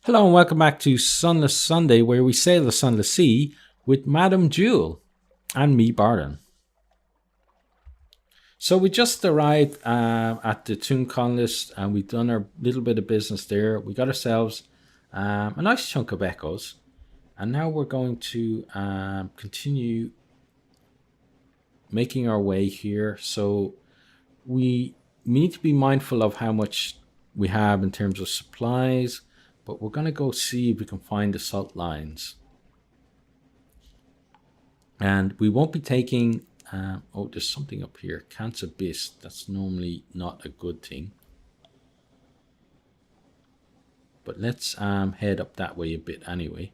Hello and welcome back to Sunless Sunday, where we sail the Sunless Sea with Madame Jewel and me, Bardon. So we just arrived at the Toon Colonist and we've done our little bit of business there. We got ourselves a nice chunk of echoes, and now we're going to continue making our way here. So we need to be mindful of how much we have in terms of supplies. But we're going to go see if we can find the salt lines. And we won't be taking... oh, there's something up here. Cancer Abyss. That's normally not a good thing. But let's head up that way a bit anyway.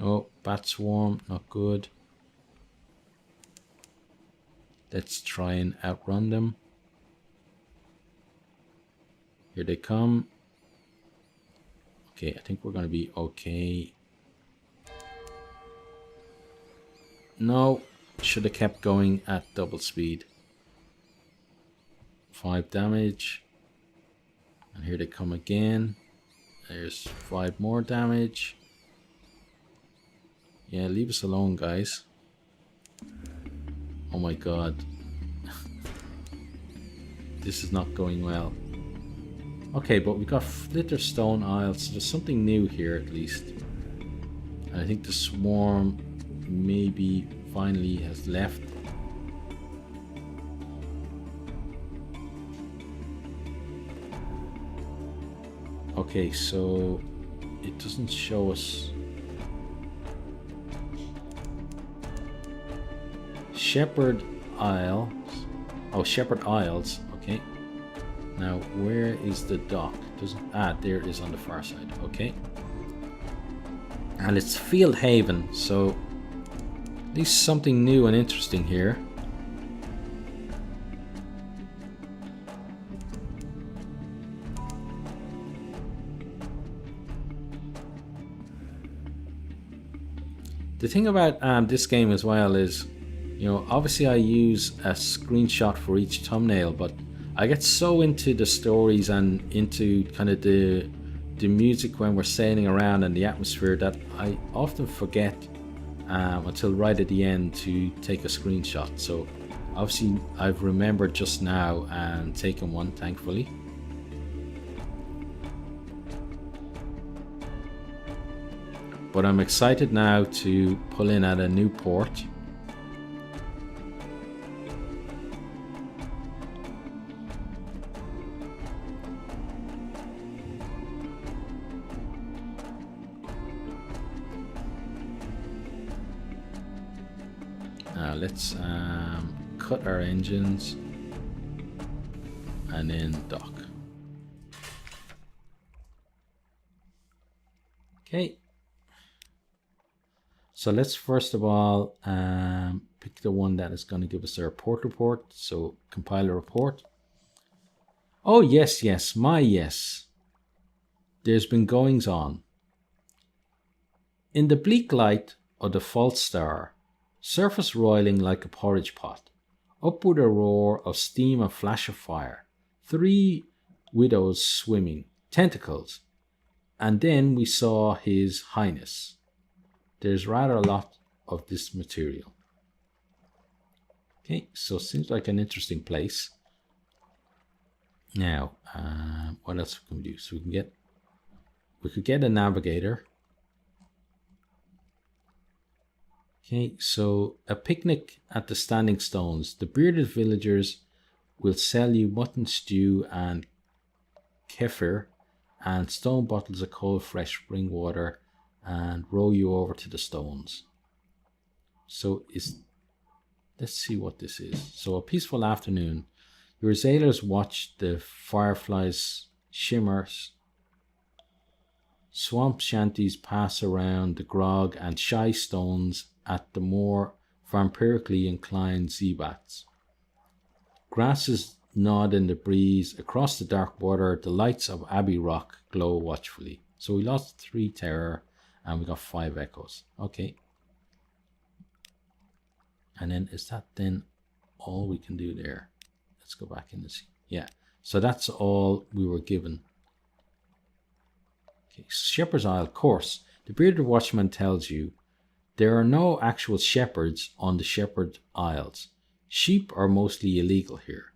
Oh, bat swarm. Not good. Let's try and outrun them. Here they come. Okay, I think we're going to be okay. No, should have kept going at double speed. 5 damage. And here they come again. There's 5 more damage. Yeah, leave us alone, guys. Oh my god. This is not going well. Okay, but we got Flitterstone Isle, so there's something new here at least. And I think the swarm maybe finally has left. Okay, so it doesn't show us Shepherd Isles. Oh, Shepherd Isles. Okay. Now, where is the dock? There it is on the far side. Okay. And it's Field Haven, so at least something new and interesting here. The thing about this game as well is, you know, obviously I use a screenshot for each thumbnail, but I get so into the stories and into kind of the music when we're sailing around and the atmosphere that I often forget until right at the end to take a screenshot. So obviously I've remembered just now and taken one, thankfully. But I'm excited now to pull in at a new port. Now let's cut our engines and then dock. Okay. So let's first of all pick the one that is going to give us our port report. So compile a report. Oh yes, yes, my yes. There's been goings on. In the bleak light of the false star, surface roiling like a porridge pot, upward a roar of steam and flash of fire, 3 widows swimming, tentacles, and then we saw His Highness. There's rather a lot of this material. Okay, so seems like an interesting place. Now, what else can we do? So we could get a navigator. Okay, so a picnic at the Standing Stones. The bearded villagers will sell you mutton stew and kefir and stone bottles of cold fresh spring water and row you over to the stones. So let's see what this is. So a peaceful afternoon. Your sailors watch the fireflies shimmers. Swamp shanties pass around the grog and shy stones at the more vampirically inclined Zebats. Grasses nod in the breeze. Across the dark water, the lights of Abbey Rock glow watchfully. So we lost 3 terror and we got 5 echoes. Okay. And then is that then all we can do there? Let's go back in the sea. Yeah, so that's all we were given. Okay, Shepherd's Isle course. The bearded watchman tells you there are no actual shepherds on the Shepherd Isles. Sheep are mostly illegal here.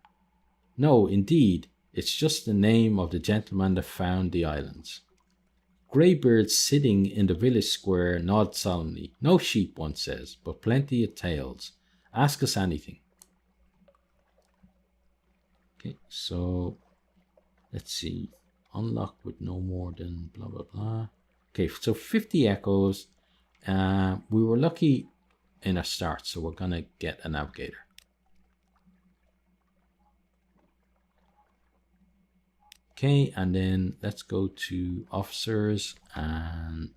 No, indeed, it's just the name of the gentleman that found the islands. Greybeard sitting in the village square nods solemnly. No sheep, one says, but plenty of tails. Ask us anything. Okay, so let's see. Unlock with no more than blah blah blah. Okay, so 50 echoes. We were lucky in our start, so we're gonna get a navigator. Okay, and then let's go to officers and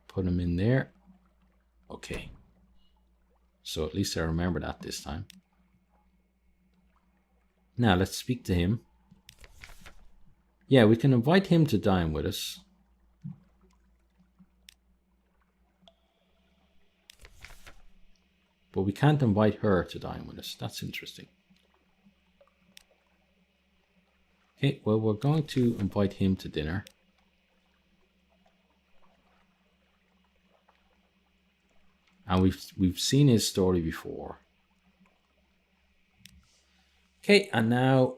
put them in there. Okay, so at least I remember that this time. Now let's speak to him. Yeah, we can invite him to dine with us. But we can't invite her to dine with us. That's interesting. Okay, well, we're going to invite him to dinner. And we've seen his story before. Okay, and now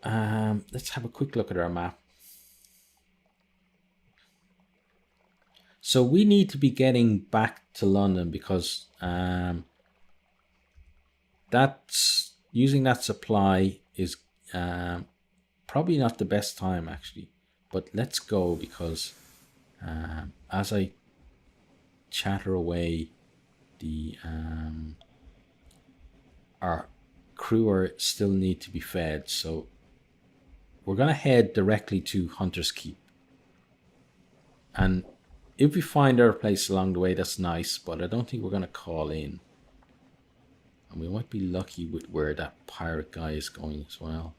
let's have a quick look at our map. So we need to be getting back to London because that's using that supply is probably not the best time actually. But let's go because as I chatter away, the our crew are still need to be fed, so we're gonna head directly to Hunter's Keep. And if we find our place along the way, that's nice, but I don't think we're gonna call in. And we might be lucky with where that pirate guy is going as well.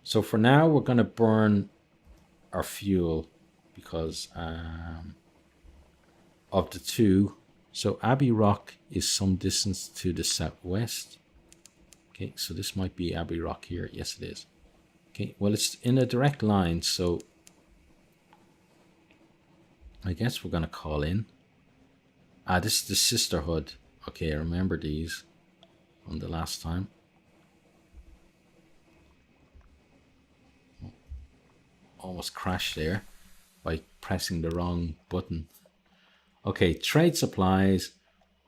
So for now, we're gonna burn our fuel because of the two. So Abbey Rock is some distance to the southwest. Okay, so this might be Abbey Rock here. Yes, it is. Okay, well, it's in a direct line, so I guess we're gonna call in. This is the Sisterhood. Okay, I remember these from the last time. Almost crashed there by pressing the wrong button. Okay, trade supplies.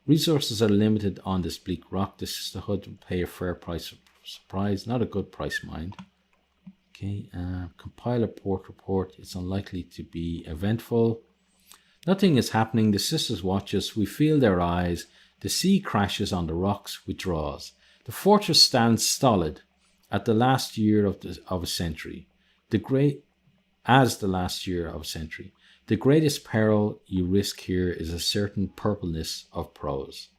Resources are limited on this bleak rock. The Sisterhood will pay a fair price for supplies. Not a good price, mind. Okay, compile a port report. It's unlikely to be eventful. Nothing is happening. The sisters watch us. We feel their eyes. The sea crashes on the rocks, withdraws. The fortress stands stolid at the last year of a century. The last year of a century. The greatest peril you risk here is a certain purpleness of prose.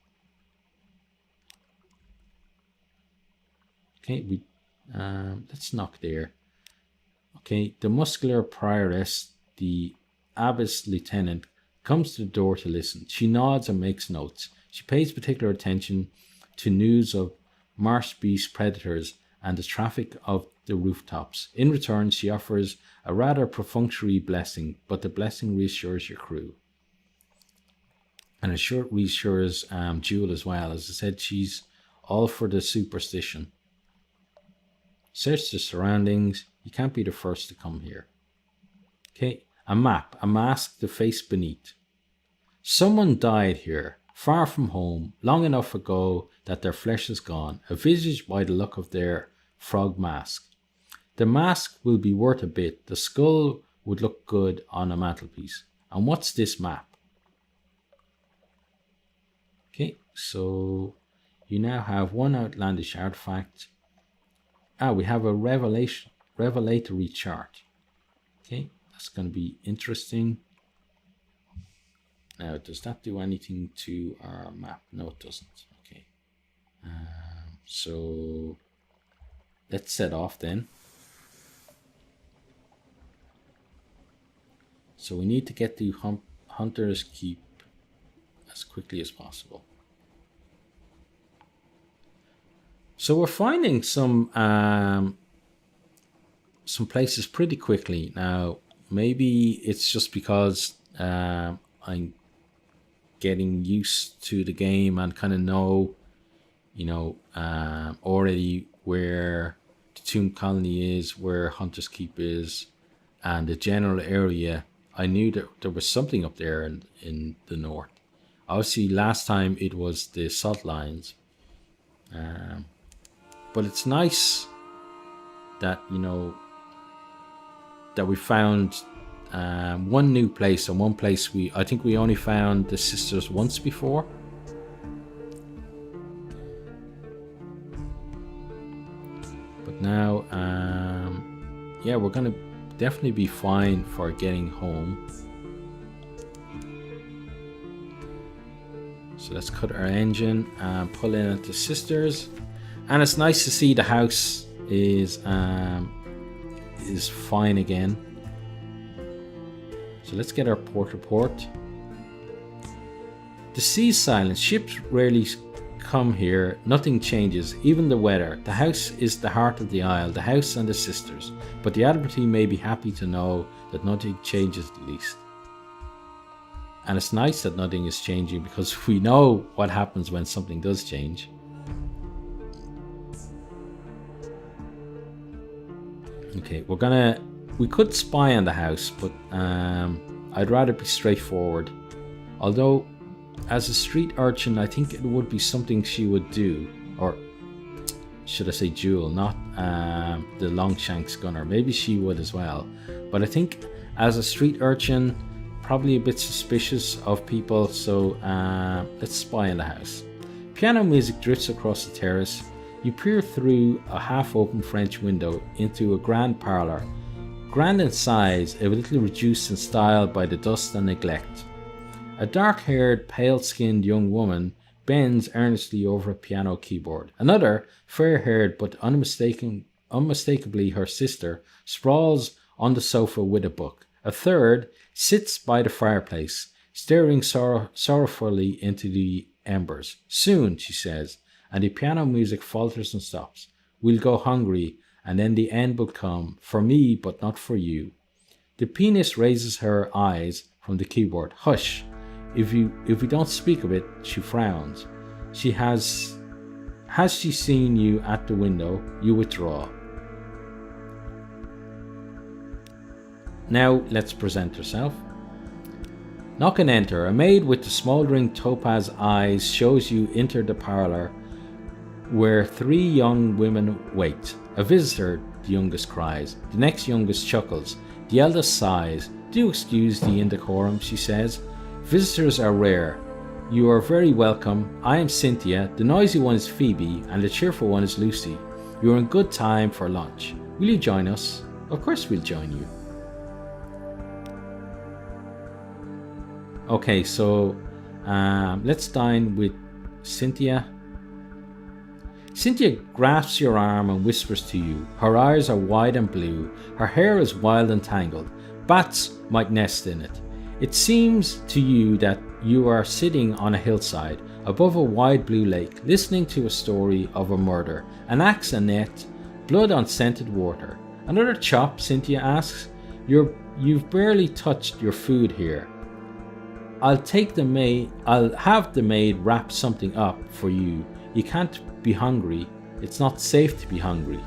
Okay, let's knock there. Okay, the muscular prioress, the abbess lieutenant, comes to the door to listen. She nods and makes notes. She pays particular attention to news of marsh beast predators and the traffic of the rooftops. In return, she offers a rather perfunctory blessing, but the blessing reassures your crew. And it sure reassures Jewel as well. As I said, she's all for the superstition. Search the surroundings. You can't be the first to come here. Okay, a map, a mask, the face beneath. Someone died here, far from home, long enough ago that their flesh is gone, a visage by the look of their frog mask. The mask will be worth a bit. The skull would look good on a mantelpiece. And what's this map? Okay, so you now have one outlandish artifact. We have a revelatory chart. Okay, that's going to be interesting. Now, does that do anything to our map? No, it doesn't. Okay. So let's set off then. So we need to get to Hunter's Keep as as quickly as possible. So we're finding some places pretty quickly now. Maybe it's just because I'm getting used to the game and kind of know, already where the Tomb Colony is, where Hunter's Keep is, and the general area. I knew that there was something up there in the north. Obviously, last time it was the salt lines. But it's nice that, that we found one new place, and one place I think we only found the sisters once before. But now, we're gonna definitely be fine for getting home. So let's cut our engine and pull in at the sisters. And it's nice to see the house is fine again. So let's get our port report. The sea's silent. Ships rarely come here. Nothing changes, even the weather. The house is the heart of the isle, the house and the sisters. But the Admiralty may be happy to know that nothing changes the least. And it's nice that nothing is changing, because we know what happens when something does change. Okay, we could spy on the house, but I'd rather be straightforward. Although, as a street urchin, I think it would be something she would do. Or should I say Jewel, not the Longshanks gunner. Maybe she would as well. But I think as a street urchin, probably a bit suspicious of people, so let's spy in the house. Piano music drifts across the terrace. You peer through a half-open French window into a grand parlour, grand in size, a little reduced in style by the dust and neglect. A dark-haired, pale-skinned young woman bends earnestly over a piano keyboard. Another, fair-haired but unmistakably her sister, sprawls on the sofa with a book. A third sits by the fireplace, staring sorrowfully into the embers. Soon, she says, and the piano music falters and stops. We'll go hungry, and then the end will come, for me, but not for you. The pianist raises her eyes from the keyboard. Hush! If we don't speak of it, she frowns. Has she seen you at the window? You withdraw. Now let's present herself. Knock and enter. A maid with the smouldering topaz eyes shows you enter the parlour, where three young women wait. A visitor, the youngest cries. The next youngest chuckles. The eldest sighs. Do excuse the indecorum, she says. Visitors are rare. You are very welcome. I am Cynthia. The noisy one is Phoebe, and the cheerful one is Lucy. You are in good time for lunch. Will you join us? Of course we'll join you. Okay, so let's dine with Cynthia. Cynthia grasps your arm and whispers to you. Her eyes are wide and blue. Her hair is wild and tangled. Bats might nest in it. It seems to you that you are sitting on a hillside above a wide blue lake, listening to a story of a murder. An axe and net, blood on scented water. Another chop? Cynthia asks. You've barely touched your food here. I'll have the maid wrap something up for you. You can't be hungry. It's not safe to be hungry.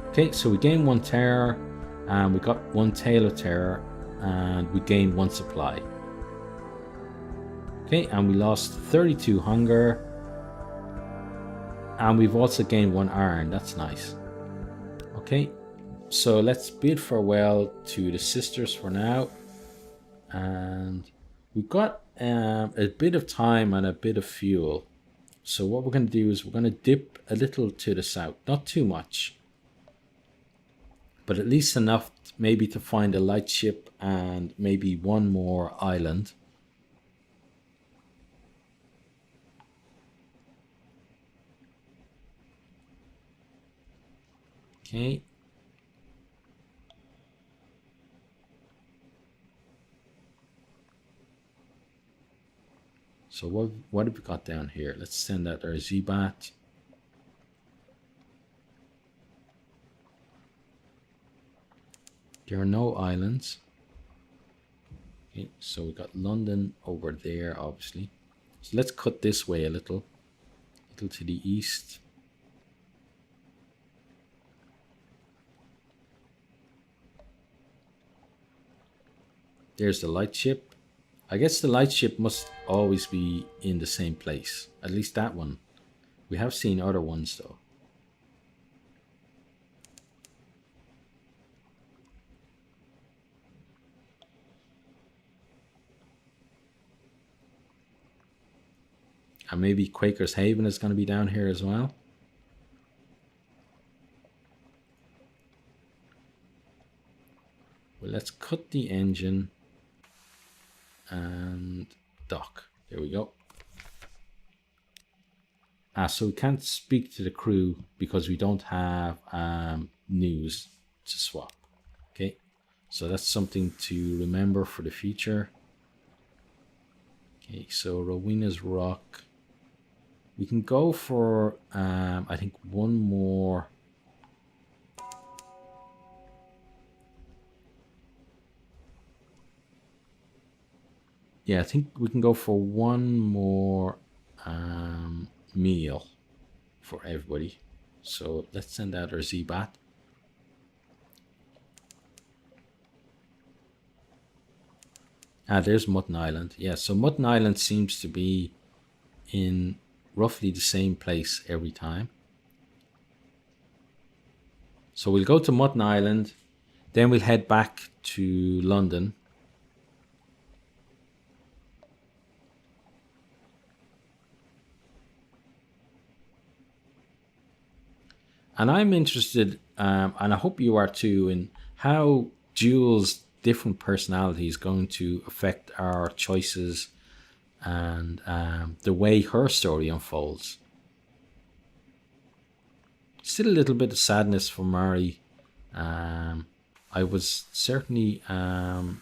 Okay, so we gain 1 terror, and we got 1 tale of terror, and we gained 1 supply. Okay, and we lost 32 hunger, and we've also gained 1 iron. That's nice. Okay, so let's bid farewell to the sisters for now. And we've got a bit of time and a bit of fuel. So what we're going to do is we're going to dip a little to the south. Not too much, but at least enough maybe to find a light ship and maybe 1 more island. Okay. So what have we got down here? Let's send out our Z-Bat. There are no islands. Okay, so we got London over there, obviously. So let's cut this way a little to the east. There's the lightship. I guess the lightship must always be in the same place. At least that one. We have seen other ones though. And maybe Quaker's Haven is going to be down here as well. Well, let's cut the engine and dock. There we go. So we can't speak to the crew because we don't have news to swap. Okay, so that's something to remember for the future. Okay, so Rowena's Rock. We can go for, I think, one more. Yeah, I think we can go for one more meal for everybody. So let's send out our Z-Bat. There's Mutton Island. Yeah, so Mutton Island seems to be in roughly the same place every time. So we'll go to Mutton Island, then we'll head back to London. And I'm interested, and I hope you are too, in how Jules' different personality is going to affect our choices and the way her story unfolds. Still a little bit of sadness for Mary. I was certainly, of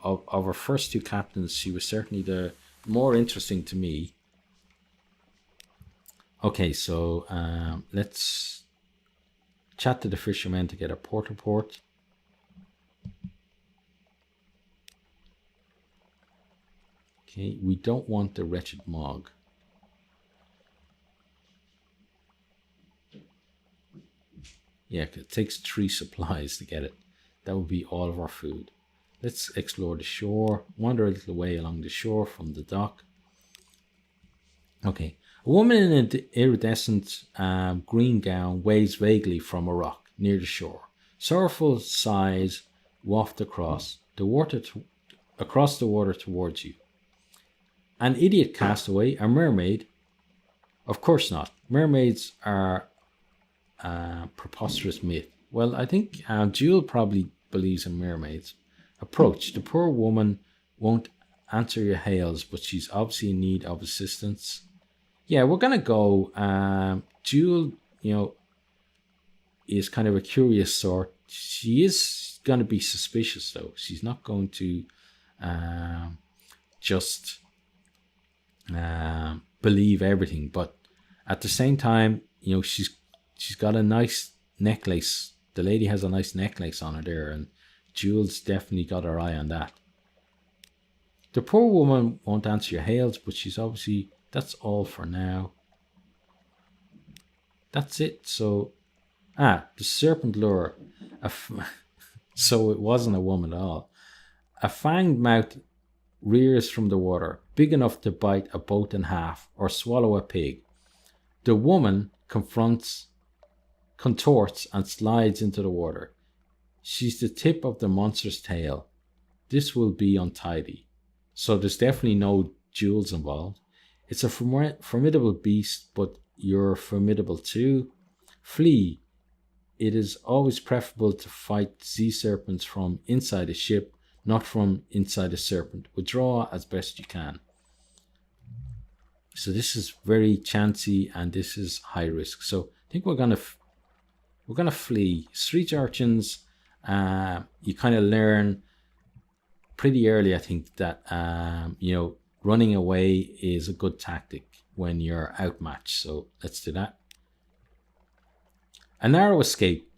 our first two captains, she was certainly the more interesting to me. Okay, so let's chat to the fishermen to get a port report. Okay, we don't want the wretched Mog. Yeah, it takes 3 supplies to get it. That would be all of our food. Let's explore the shore, wander a little way along the shore from the dock. Okay, a woman in an iridescent green gown waves vaguely from a rock near the shore. Sorrowful sighs waft across the water towards you. An idiot castaway, a mermaid? Of course not. Mermaids are a preposterous myth. Well, I think Jewel probably believes in mermaids. Approach. The poor woman won't answer your hails, but she's obviously in need of assistance. Yeah, we're going to go. Jewel, is kind of a curious sort. She is going to be suspicious, though. She's not going to just believe everything. But at the same time, she's got a nice necklace. The lady has a nice necklace on her there, and Jewel's definitely got her eye on that. The poor woman won't answer your hails, but she's obviously... That's all for now. That's it. So, the serpent lure. So it wasn't a woman at all. A fanged mouth rears from the water, big enough to bite a boat in half or swallow a pig. The woman contorts and slides into the water. She's the tip of the monster's tail. This will be untidy. So there's definitely no jewels involved. It's a formidable beast, but you're formidable too. Flee. It is always preferable to fight sea serpents from inside a ship, not from inside a serpent. Withdraw as best you can. So this is very chancy and this is high risk. So I think we're gonna flee. Street urchins. You kind of learn pretty early, I think, that running away is a good tactic when you're outmatched. So let's do that. A narrow escape.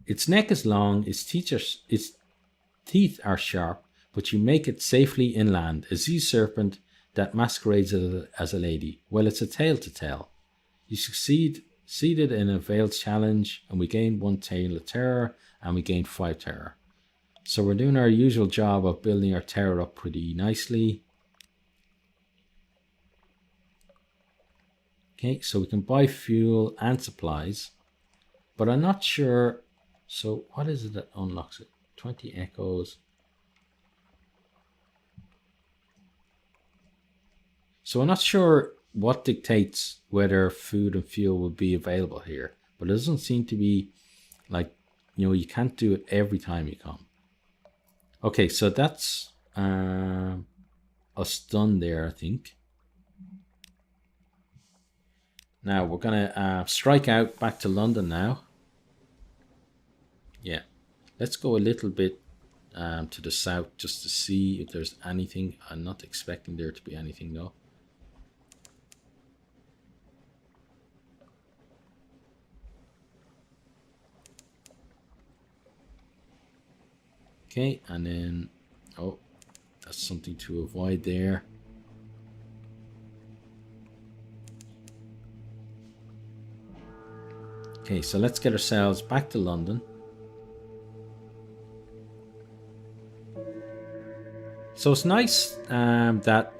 Its neck is long, its teeth are sharp, but you make it safely inland. A sea serpent that masquerades as a lady. Well, it's a tale to tell. You succeeded in a veiled challenge, and we gained 1 tale of terror, and we gained 5 terror. So we're doing our usual job of building our terror up pretty nicely. Okay, so we can buy fuel and supplies, but I'm not sure. So what is it that unlocks it? 20 echoes. So I'm not sure what dictates whether food and fuel will be available here, but it doesn't seem to be like, you can't do it every time you come. Okay, so that's us done there, I think. Now we're gonna strike out back to London now. Yeah, let's go a little bit to the south just to see if there's anything. I'm not expecting there to be anything though. Okay, and then, oh, that's something to avoid there. Okay, so let's get ourselves back to London. So it's nice that,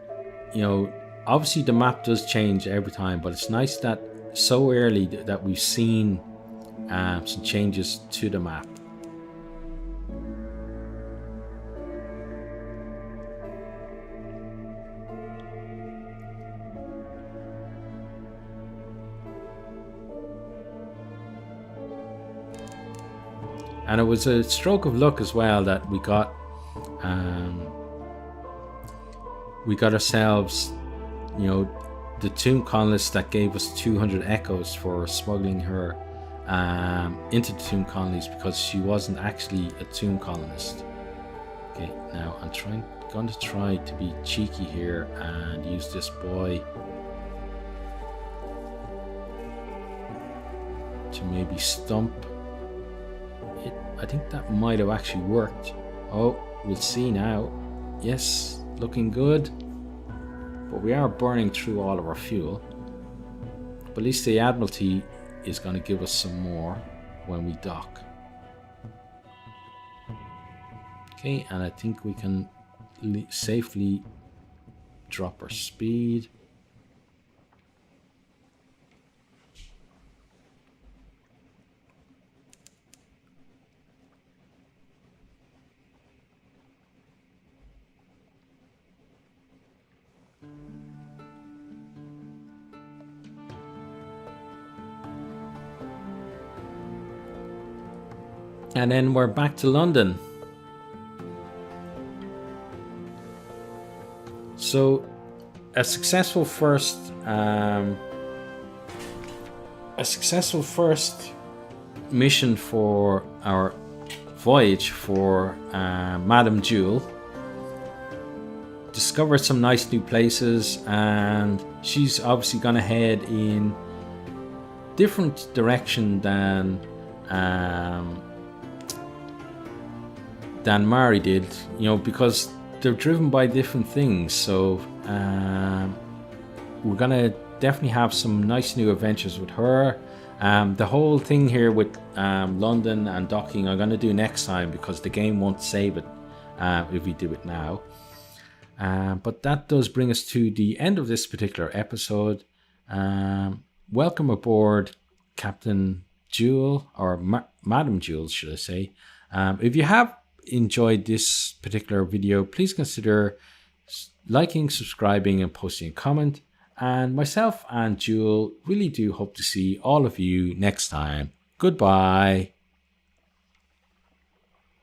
obviously the map does change every time, but it's nice that so early that we've seen some changes to the map. And it was a stroke of luck as well that we got ourselves, the tomb colonist that gave us 200 echoes for smuggling her into the tomb colonies, because she wasn't actually a tomb colonist. Okay, now I'm going to try to be cheeky here and use this boy to maybe stump it. I think that might have actually worked. Oh, we'll see now. Yes, looking good. But we are burning through all of our fuel. But at least the Admiralty is going to give us some more when we dock. Okay, and I think we can safely drop our speed. And then we're back to London. So a successful first mission for our voyage for Madame Jewel. Discovered some nice new places, and she's obviously gonna head in different direction than Mari did, because they're driven by different things. So we're gonna definitely have some nice new adventures with her. The whole thing here with London and docking I'm gonna do next time, because the game won't save it if we do it now. But that does bring us to the end of this particular episode. Welcome aboard, Captain Jewel, or Madam Jewel, should I say. If you have enjoyed this particular video, please consider liking, subscribing, and posting a comment. And myself and Jewel really do hope to see all of you next time. Goodbye.